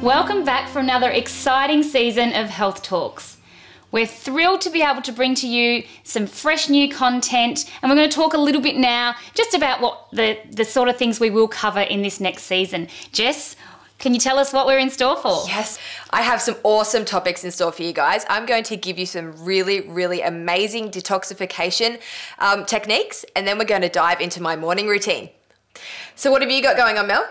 Welcome back for another exciting season of Health Talks. We're thrilled to be able to bring to you some fresh new content, and we're going to talk a little bit now just about what the sort of things we will cover in this next season. Jess, can you tell us what we're in store for? Yes, I have some awesome topics in store for you guys. I'm going to give you some really amazing detoxification techniques, and then we're going to dive into my morning routine. So what have you got going on, Mel?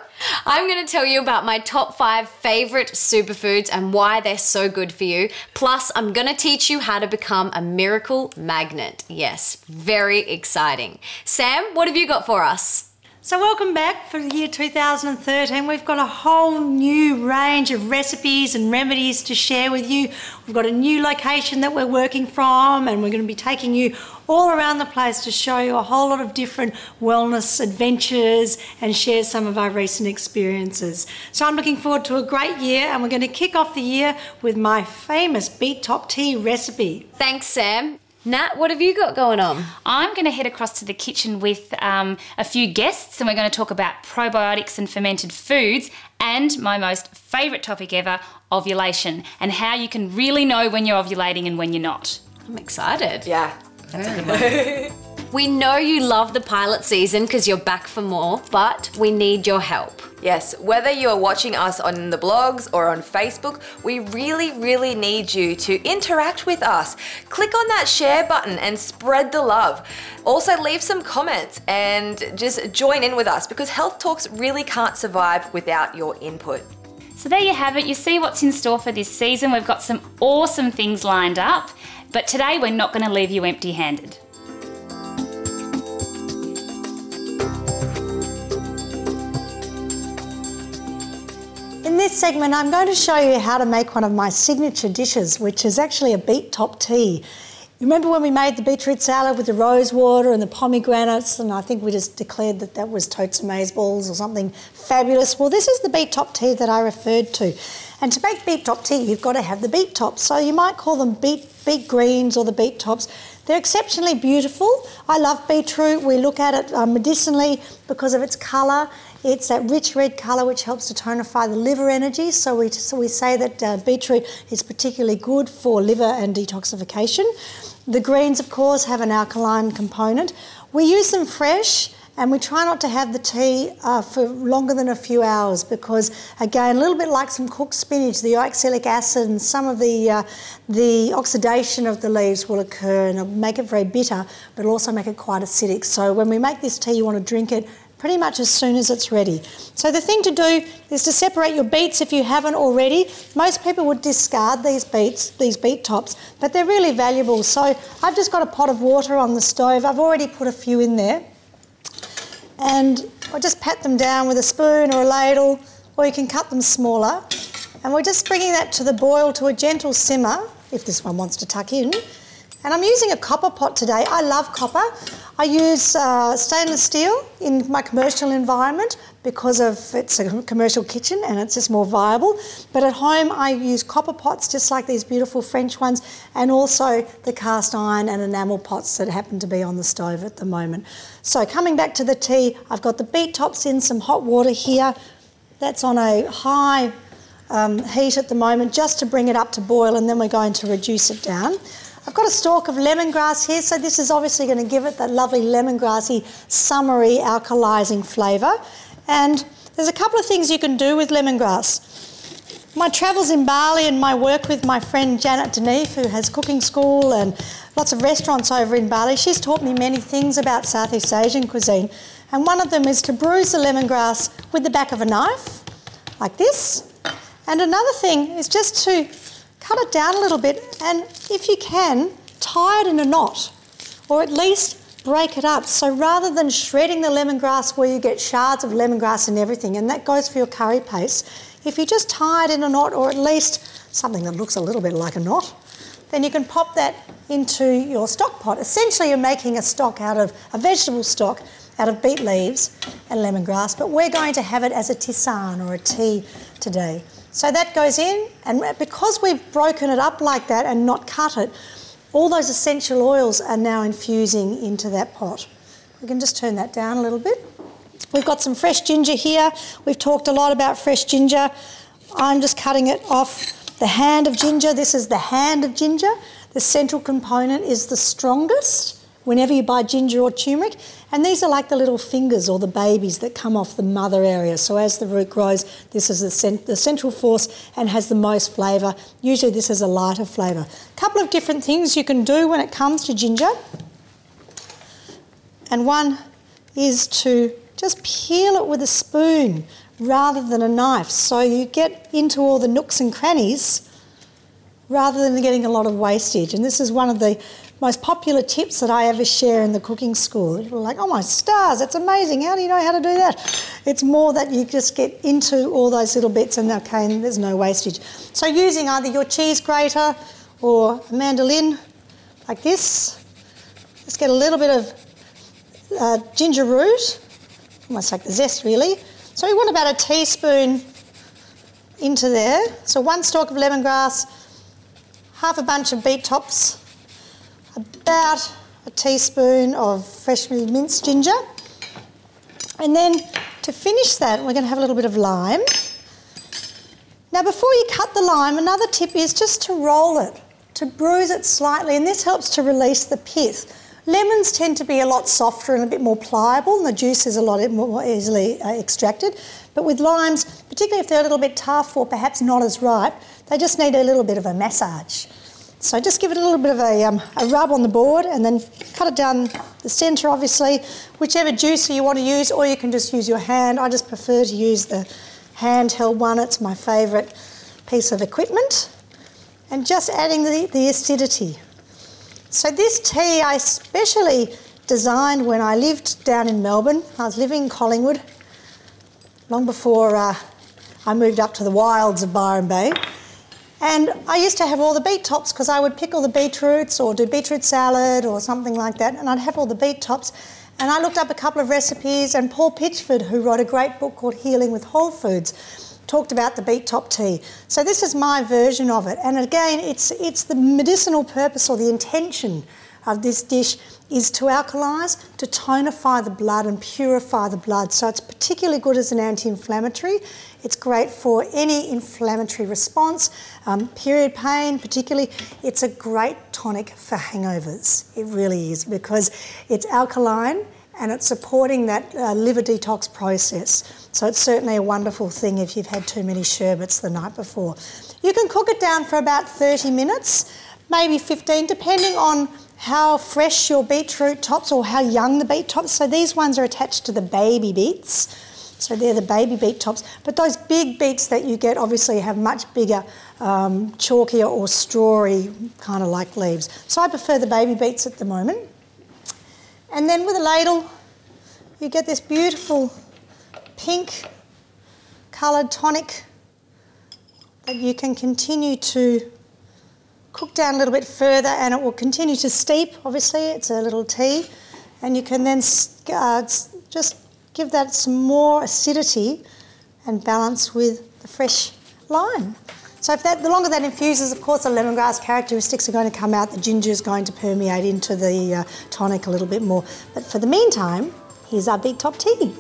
I'm going to tell you about my top 5 favourite superfoods and why they're so good for you. Plus, I'm going to teach you how to become a miracle magnet. Yes, very exciting. Sam, what have you got for us? So welcome back for the year 2013. We've got a whole new range of recipes and remedies to share with you. We've got a new location that we're working from, and we're going to be taking you all around the place to show you a whole lot of different wellness adventures and share some of our recent experiences. So I'm looking forward to a great year, and we're going to kick off the year with my famous beet top tea recipe. Thanks, Sam. Nat, what have you got going on? I'm going to head across to the kitchen with a few guests, and we're going to talk about probiotics and fermented foods and my most favourite topic ever, ovulation, and how you can really know when you're ovulating and when you're not. I'm excited. Yeah, that's a good one. We know you love the pilot season because you're back for more, but we need your help. Yes, whether you're watching us on the blogs or on Facebook, we really need you to interact with us. Click on that share button and spread the love. Also leave some comments and just join in with us, because Health Talks really can't survive without your input. So there you have it. You see what's in store for this season. We've got some awesome things lined up, but today we're not going to leave you empty-handed. In this segment, I'm going to show you how to make one of my signature dishes, which is actually a beet top tea. You remember when we made the beetroot salad with the rose water and the pomegranates, and I think we just declared that that was totes amazeballs or something fabulous? Well, this is the beet top tea that I referred to. And to make beet top tea, you've got to have the beet tops. So you might call them beet greens or the beet tops. They're exceptionally beautiful. I love beetroot. We look at it medicinally because of its colour. It's that rich red colour which helps to tonify the liver energy. So we say that beetroot is particularly good for liver and detoxification. The greens, of course, have an alkaline component. We use them fresh, and we try not to have the tea for longer than a few hours because, again, a little bit like some cooked spinach, the oxalic acid and some of the oxidation of the leaves will occur, and it'll make it very bitter, but it'll also make it quite acidic. So when we make this tea, you want to drink it pretty much as soon as it's ready. So the thing to do is to separate your beets if you haven't already. Most people would discard these beet tops, but they're really valuable. So I've just got a pot of water on the stove. I've already put a few in there. And I just pat them down with a spoon or a ladle, or you can cut them smaller. And we're just bringing that to the boil to a gentle simmer, if this one wants to tuck in. And I'm using a copper pot today. I love copper. I use stainless steel in my commercial environment because it's a commercial kitchen and it's just more viable. But at home I use copper pots just like these beautiful French ones, and also the cast iron and enamel pots that happen to be on the stove at the moment. So coming back to the tea, I've got the beet tops in some hot water here. That's on a high heat at the moment just to bring it up to boil, and then we're going to reduce it down. I've got a stalk of lemongrass here, so this is obviously going to give it that lovely lemongrassy, summery, alkalising flavour. And there's a couple of things you can do with lemongrass. My travels in Bali and my work with my friend Janet Deneve, who has cooking school and lots of restaurants over in Bali, she's taught me many things about Southeast Asian cuisine. And one of them is to bruise the lemongrass with the back of a knife, like this. And another thing is just to cut it down a little bit, and if you can, tie it in a knot, or at least break it up. So rather than shredding the lemongrass where you get shards of lemongrass and everything, and that goes for your curry paste, if you just tie it in a knot, or at least something that looks a little bit like a knot, then you can pop that into your stock pot. Essentially you're making a stock out of, a vegetable stock out of beet leaves and lemongrass, but we're going to have it as a tisane or a tea today. So that goes in, and because we've broken it up like that and not cut it, all those essential oils are now infusing into that pot. We can just turn that down a little bit. We've got some fresh ginger here. We've talked a lot about fresh ginger. I'm just cutting it off the hand of ginger. This is the hand of ginger. The central component is the strongest whenever you buy ginger or turmeric. And these are like the little fingers or the babies that come off the mother area. So as the root grows, this is the central force and has the most flavour. Usually this is a lighter flavour. A couple of different things you can do when it comes to ginger. And one is to just peel it with a spoon rather than a knife. So you get into all the nooks and crannies rather than getting a lot of wastage. And this is one of the most popular tips that I ever share in the cooking school. People are like, oh my stars, that's amazing. How do you know how to do that? It's more that you just get into all those little bits and okay, and there's no wastage. So using either your cheese grater or a mandolin like this, just get a little bit of ginger root, almost like the zest really. So we want about a teaspoon into there. So 1 stalk of lemongrass, half a bunch of beet tops, about a teaspoon of freshly minced ginger. And then to finish that, we're going to have a little bit of lime. Now before you cut the lime, another tip is just to roll it, to bruise it slightly, and this helps to release the pith. Lemons tend to be a lot softer and a bit more pliable, and the juice is a lot more easily extracted. But with limes, particularly if they're a little bit tough or perhaps not as ripe, they just need a little bit of a massage. So just give it a little bit of a rub on the board and then cut it down the centre, obviously. Whichever juicer you want to use, or you can just use your hand. I just prefer to use the handheld one. It's my favourite piece of equipment. And just adding the acidity. So this tea I specially designed when I lived down in Melbourne. I was living in Collingwood long before I moved up to the wilds of Byron Bay. And I used to have all the beet tops because I would pick all the beetroots or do beetroot salad or something like that, and I'd have all the beet tops. And I looked up a couple of recipes, and Paul Pitchford, who wrote a great book called Healing with Whole Foods, talked about the beet top tea. So this is my version of it. And again, it's the medicinal purpose or the intention of this dish is to alkalise, to tonify the blood and purify the blood. So it's particularly good as an anti-inflammatory. It's great for any inflammatory response, period pain particularly. It's a great tonic for hangovers. It really is, because it's alkaline and it's supporting that liver detox process. So it's certainly a wonderful thing if you've had too many sherbets the night before. You can cook it down for about 30 minutes, maybe 15, depending on how fresh your beetroot tops or how young the beet tops. So these ones are attached to the baby beets. So they're the baby beet tops. But those big beets that you get obviously have much bigger, chalkier or strawy kind of like leaves. So I prefer the baby beets at the moment. And then with a ladle, you get this beautiful pink coloured tonic that you can continue to cook down a little bit further, and it will continue to steep. Obviously, it's a little tea, and you can then just give that some more acidity and balance with the fresh lime. So if the longer that infuses, of course, the lemongrass characteristics are going to come out. The ginger is going to permeate into the tonic a little bit more. But for the meantime, here's our beet top tea.